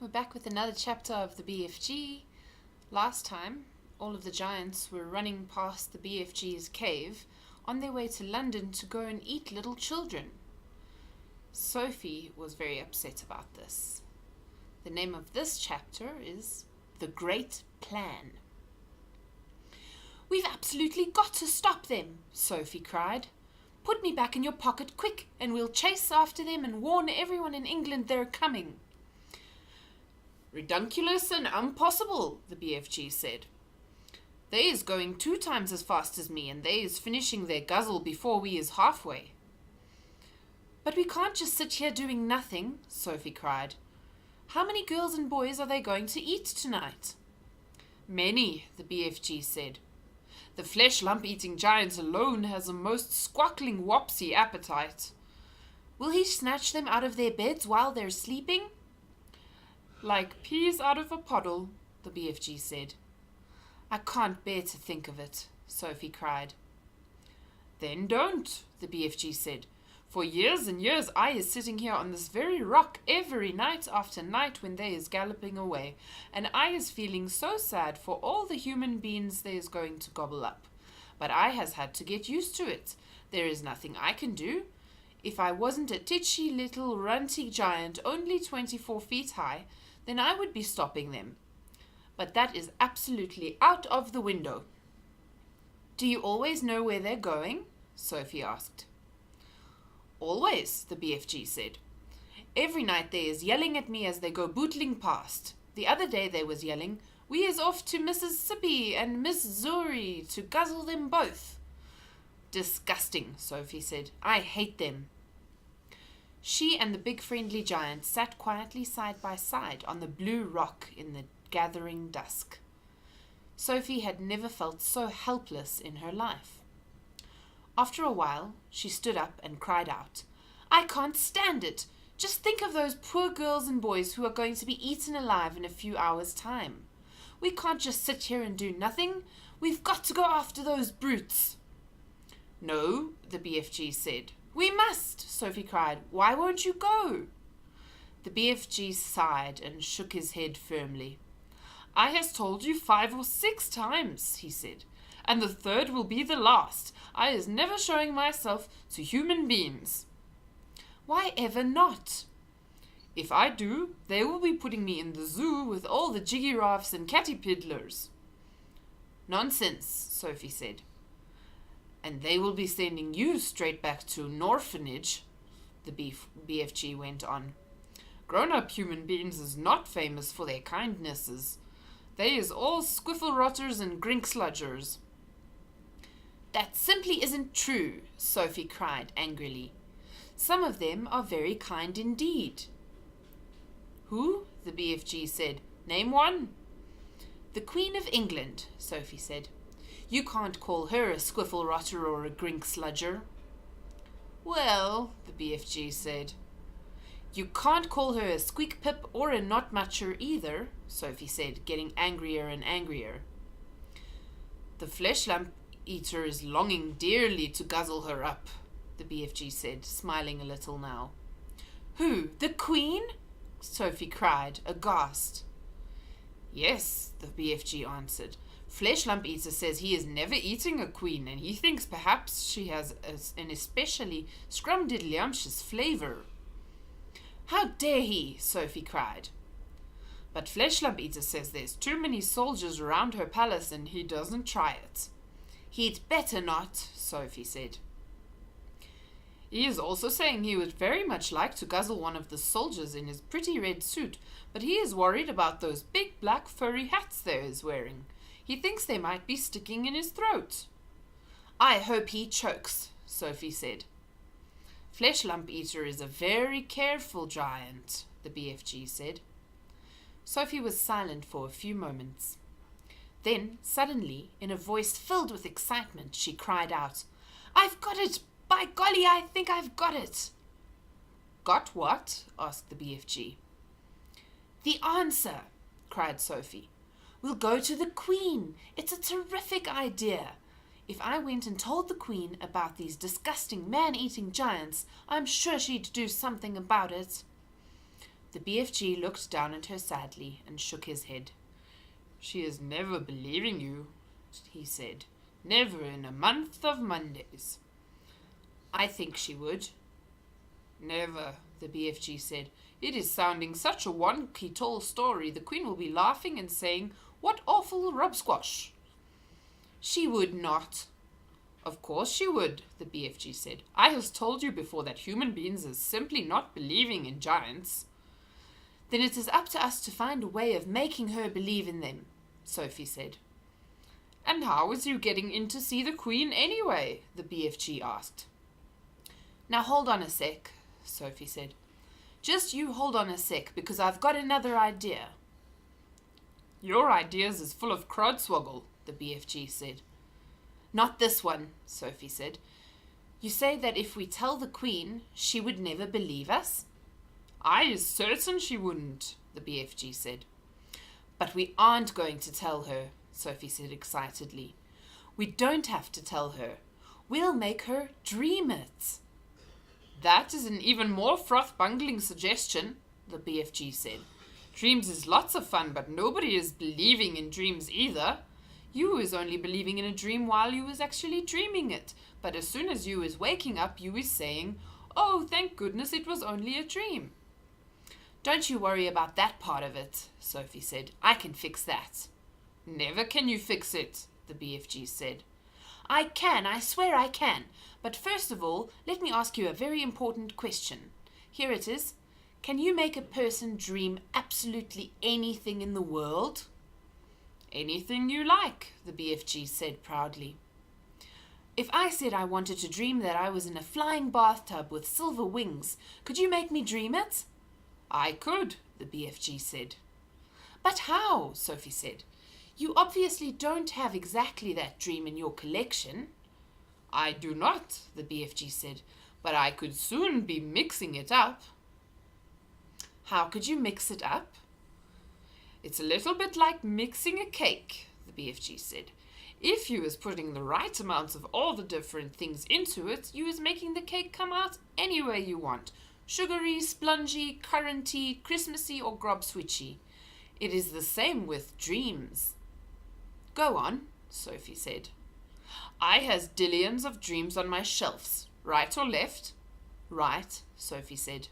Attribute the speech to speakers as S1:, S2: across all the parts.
S1: we're back with another chapter of the BFG. Last time, all of the giants were running past the BFG's cave on their way to London to go and eat little children. Sophie was very upset about this. The name of this chapter is The Great Plan. "We've absolutely got to stop them," Sophie cried. "Put me back in your pocket quick, and we'll chase after them and warn everyone in England they're coming." "Redunculous and impossible," the BFG said. "They is going 2 times as fast as me, and they is finishing their guzzle before we is halfway." "But we can't just sit here doing nothing," Sophie cried. "How many girls and boys are they going to eat tonight?" "Many," the BFG said. "The flesh lump-eating giant alone has a most squackling wopsy appetite." "Will he snatch them out of their beds while they're sleeping?" "Like peas out of a puddle," the BFG said. "I can't bear to think of it," Sophie cried. "Then don't," the BFG said. "For years and years I is sitting here on this very rock every night after night when they is galloping away, and I is feeling so sad for all the human beings they is going to gobble up. But I has had to get used to it. There is nothing I can do. If I wasn't a titchy little runty giant only 24 feet high, then I would be stopping them. But that is absolutely out of the window." "Do you always know where they're going?" Sophie asked. "Always," the BFG said. "Every night they is yelling at me as they go bootling past. The other day they was yelling, 'We is off to Mississippi and Missouri to guzzle them both.'" "Disgusting," Sophie said. "I hate them." She and the big friendly giant sat quietly side by side on the blue rock in the gathering dusk. Sophie had never felt so helpless in her life. After a while, she stood up and cried out, "I can't stand it! Just think of those poor girls and boys who are going to be eaten alive in a few hours' time. We can't just sit here and do nothing. We've got to go after those brutes." "No," the BFG said. "We must," Sophie cried. "Why won't you go?" The BFG sighed and shook his head firmly. "I has told you 5 or 6 times," he said, "and the 3rd will be the last. I is never showing myself to human beings." "Why ever not?" "If I do, they will be putting me in the zoo with all the jiggy-raffs and caterpillars." "Nonsense," Sophie said. "And they will be sending you straight back to an orphanage," the BFG went on. "Grown-up human beings is not famous for their kindnesses. They is all squiffle-rotters and grink-sludgers." "That simply isn't true," Sophie cried angrily. "Some of them are very kind indeed." "Who?" the BFG said. "Name one." "The Queen of England," Sophie said. "You can't call her a squiffle-rotter or a grink-sludger." "Well," the BFG said. "You can't call her a squeak-pip or a not-mucher either," Sophie said, getting angrier and angrier. "The flesh-lump-eater is longing dearly to guzzle her up," the BFG said, smiling a little now. "Who, the Queen?" Sophie cried, aghast. "Yes," the BFG answered. "Flesh-lump-eater says he is never eating a queen, and he thinks perhaps she has an especially scrumdiddlyumptious flavor." "How dare he!" Sophie cried. "But Flesh-lump-eater says there's too many soldiers around her palace, and he doesn't try it." "He'd better not," Sophie said. "He is also saying he would very much like to guzzle one of the soldiers in his pretty red suit, but he is worried about those big black furry hats there is wearing. He thinks they might be sticking in his throat." "I hope he chokes," Sophie said. "Flesh-lump-eater is a very careful giant," the BFG said. Sophie was silent for a few moments. Then, suddenly, in a voice filled with excitement, she cried out, "I've got it! By golly, I think I've got it!" "Got what?" asked the BFG. "The answer!" cried Sophie. "We'll go to the Queen. It's a terrific idea. If I went and told the Queen about these disgusting man-eating giants, I'm sure she'd do something about it." The BFG looked down at her sadly and shook his head. She is never believing you, he said. Never in a month of Mondays. I think she would. Never, the BFG said. It is sounding such a wonky tall story. The Queen will be laughing and saying, "What awful rubsquash." She would not. Of course she would, the BFG said. I have told you before that human beings is simply not believing in giants. Then it is up to us to find a way of making her believe in them, Sophie said. And how is you getting in to see the Queen anyway? The BFG asked. Now hold on a sec, Sophie said. Just you hold on a sec, because I've got another idea. Your ideas is full of crodswoggle, the BFG said. Not this one, Sophie said. You say that if we tell the Queen, she would never believe us? I is certain she wouldn't, the BFG said. But we aren't going to tell her, Sophie said excitedly. We don't have to tell her. We'll make her dream it. That is an even more froth-bungling suggestion, the BFG said. Dreams is lots of fun, but nobody is believing in dreams either. You is only believing in a dream while you is actually dreaming it. But as soon as you is waking up, you is saying, "Oh, thank goodness it was only a dream." Don't you worry about that part of it, Sophie said. I can fix that. Never can you fix it, the BFG said. I can, I swear I can. But first of all, let me ask you a very important question. Here it is. Can you make a person dream absolutely anything in the world? Anything you like, the BFG said proudly. If I said I wanted to dream that I was in a flying bathtub with silver wings, could you make me dream it? I could, the BFG said. But how? Sophie said. You obviously don't have exactly that dream in your collection. I do not, the BFG said, but I could soon be mixing it up. How could you mix it up? It's a little bit like mixing a cake, the BFG said. If you is putting the right amounts of all the different things into it, you is making the cake come out any way you want. Sugary, spongy, curranty, Christmassy or grobswitchy. It is the same with dreams. Go on, Sophie said. I has dillions of dreams on my shelves. Right or left? Right, Sophie said.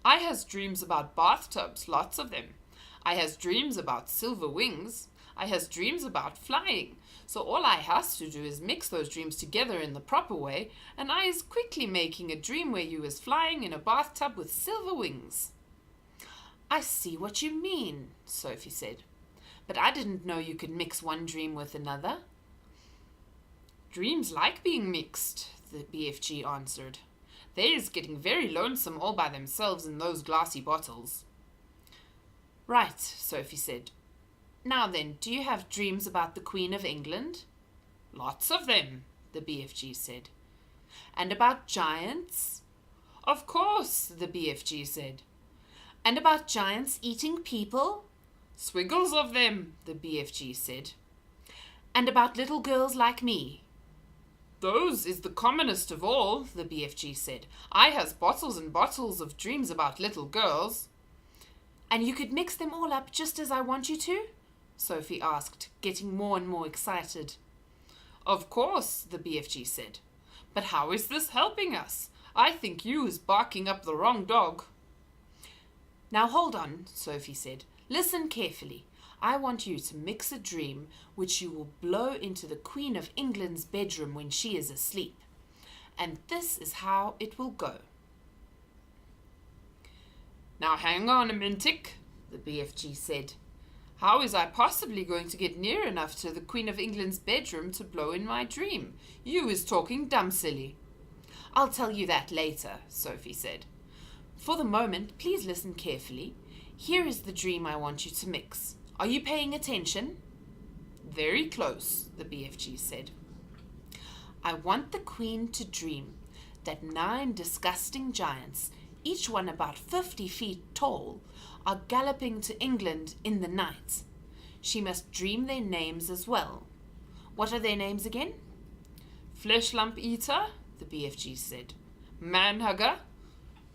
S1: I has dreams about bathtubs, lots of them. I has dreams about silver wings. I has dreams about flying. So all I has to do is mix those dreams together in the proper way, and I is quickly making a dream where you is flying in a bathtub with silver wings. I see what you mean, Sophie said. But I didn't know you could mix one dream with another. Dreams like being mixed, the BFG answered. They is getting very lonesome all by themselves in those glassy bottles. Right, Sophie said. Now then, do you have dreams about the Queen of England? Lots of them, the BFG said. And about giants? Of course, the BFG said. And about giants eating people? Swiggles of them, the BFG said. And about little girls like me? Those is the commonest of all, the BFG said. I has bottles and bottles of dreams about little girls. And you could mix them all up just as I want you to? Sophie asked, getting more and more excited. Of course, the BFG said. But how is this helping us? I think you is barking up the wrong dog. Now hold on, Sophie said. Listen carefully. I want you to mix a dream which you will blow into the Queen of England's bedroom when she is asleep. And this is how it will go. Now hang on a minute, the BFG said. How is I possibly going to get near enough to the Queen of England's bedroom to blow in my dream? You is talking dumb silly. I'll tell you that later, Sophie said. For the moment, please listen carefully. Here is the dream I want you to mix. Are you paying attention? Very close, the BFG said. I want the Queen to dream that 9 disgusting giants, each one about 50 feet tall, are galloping to England in the night. She must dream their names as well. What are their names again? Flesh Lump Eater, the BFG said. Man Hugger,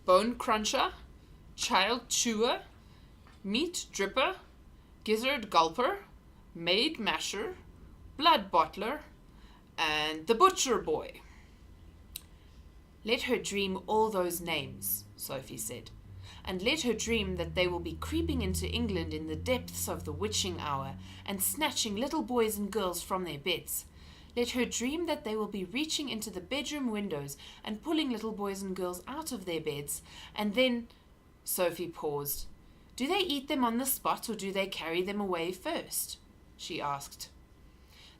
S1: Bone Cruncher, child chewer, meat dripper, gizzard gulper, maid masher, blood bottler, and the butcher boy. Let her dream all those names, Sophie said, and let her dream that they will be creeping into England in the depths of the witching hour and snatching little boys and girls from their beds. Let her dream that they will be reaching into the bedroom windows and pulling little boys and girls out of their beds, and then... Sophie paused. Do they eat them on the spot, or do they carry them away first? She asked.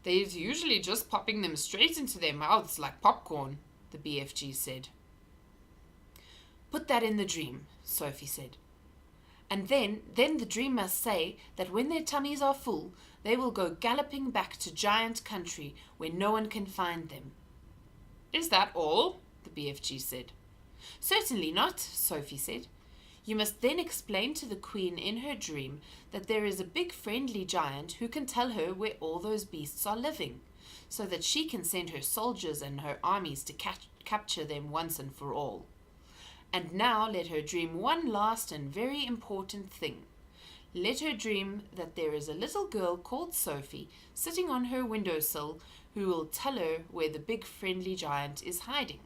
S1: They're usually just popping them straight into their mouths like popcorn, the BFG said. Put that in the dream, Sophie said. And then the dream must say that when their tummies are full, they will go galloping back to giant country where no one can find them. Is that all? The BFG said. Certainly not, Sophie said. You must then explain to the Queen in her dream that there is a big friendly giant who can tell her where all those beasts are living, so that she can send her soldiers and her armies to capture them once and for all. And now let her dream one last and very important thing. Let her dream that there is a little girl called Sophie sitting on her windowsill who will tell her where the big friendly giant is hiding.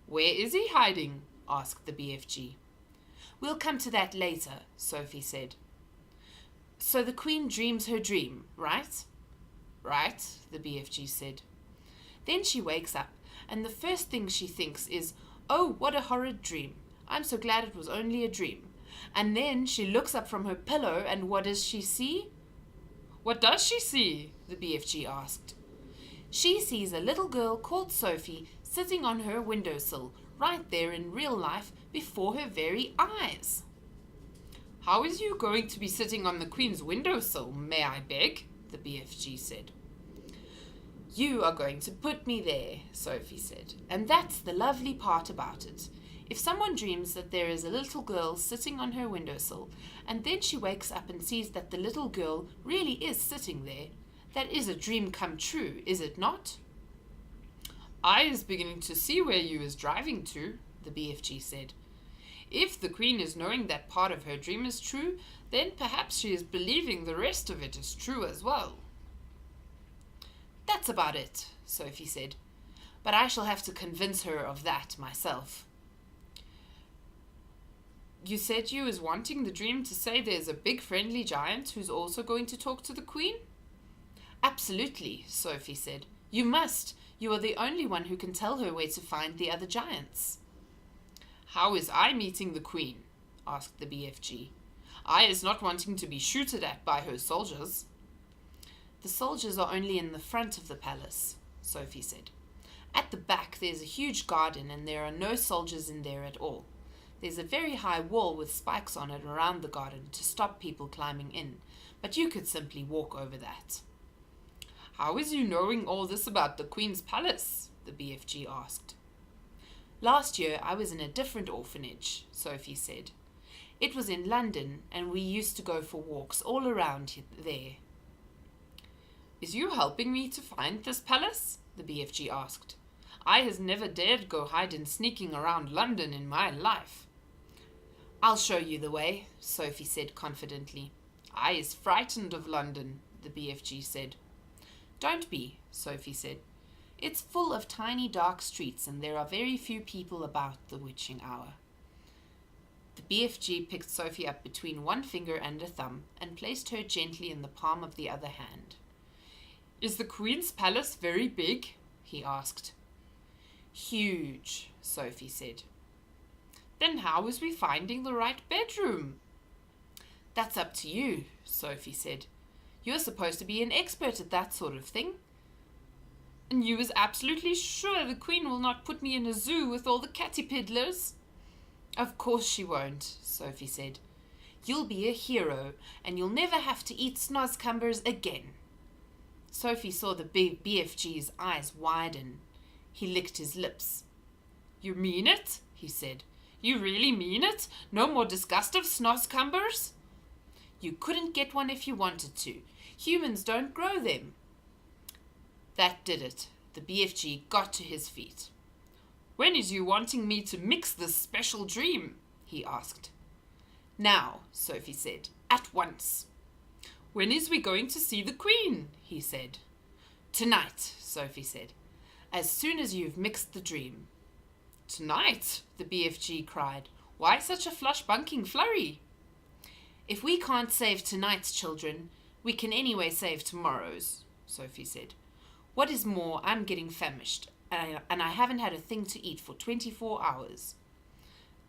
S1: Where is he hiding? Asked the BFG. We'll come to that later, Sophie said. So the Queen dreams her dream, right? Right, the BFG said. Then she wakes up, and the first thing she thinks is, oh, what a horrid dream. I'm so glad it was only a dream. And then she looks up from her pillow, and what does she see? What does she see? The BFG asked. She sees a little girl called Sophie sitting on her windowsill, right there in real life, before her very eyes. How is you going to be sitting on the Queen's windowsill, may I beg? The BFG said. You are going to put me there, Sophie said, and that's the lovely part about it. If someone dreams that there is a little girl sitting on her windowsill, and then she wakes up and sees that the little girl really is sitting there, that is a dream come true, is it not? I is beginning to see where you is driving to, the BFG said. If the Queen is knowing that part of her dream is true, then perhaps she is believing the rest of it is true as well. That's about it, Sophie said, but I shall have to convince her of that myself. You said you was wanting the dream to say there's a big friendly giant who's also going to talk to the Queen? Absolutely, Sophie said. You must. You are the only one who can tell her where to find the other giants. How is I meeting the Queen? Asked the BFG. I is not wanting to be shooted at by her soldiers. The soldiers are only in the front of the palace, Sophie said. At the back there's a huge garden and there are no soldiers in there at all. There's a very high wall with spikes on it around the garden to stop people climbing in, but you could simply walk over that. How is you knowing all this about the Queen's palace? The BFG asked. Last year I was in a different orphanage, Sophie said. It was in London and we used to go for walks all around there. Is you helping me to find this palace? The BFG asked. I has never dared go hiding sneaking around London in my life. I'll show you the way, Sophie said confidently. I is frightened of London, the BFG said. Don't be, Sophie said. It's full of tiny dark streets and there are very few people about the witching hour. The BFG picked Sophie up between one finger and a thumb and placed her gently in the palm of the other hand. Is the Queen's palace very big? He asked. Huge, Sophie said. Then how is we finding the right bedroom? That's up to you, Sophie said. You're supposed to be an expert at that sort of thing. And you is absolutely sure the Queen will not put me in a zoo with all the caterpillars? Of course she won't, Sophie said. You'll be a hero, and you'll never have to eat snozcumbers again. Sophie saw the big BFG's eyes widen. He licked his lips. You mean it? He said. You really mean it? No more disgust of snozcumbers? You couldn't get one if you wanted to. Humans don't grow them. That did it. The BFG got to his feet. When is you wanting me to mix this special dream? He he asked. Now, Sophie said, at once. When is we going to see the Queen? He said. Tonight, Sophie said, as soon as you've mixed the dream. Tonight, the BFG cried. Why such a flush-bunking flurry? If we can't save tonight's children, we can anyway save tomorrow's, Sophie said. What is more, I'm getting famished, and I haven't had a thing to eat for 24 hours.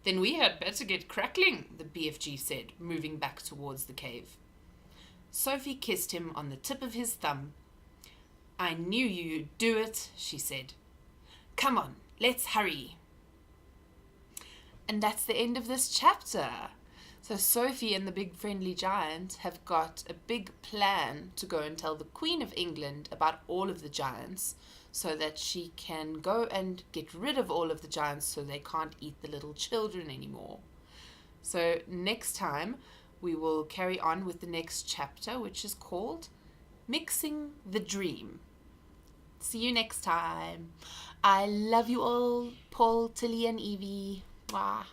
S1: Then we had better get crackling, the BFG said, moving back towards the cave. Sophie kissed him on the tip of his thumb. I knew you'd do it, she said. Come on, let's hurry. And that's the end of this chapter. So Sophie and the big friendly giant have got a big plan to go and tell the Queen of England about all of the giants so that she can go and get rid of all of the giants so they can't eat the little children anymore. So next time we will carry on with the next chapter, which is called Mixing the Dream. See you next time. I love you all, Paul, Tilly and Evie. Mwah.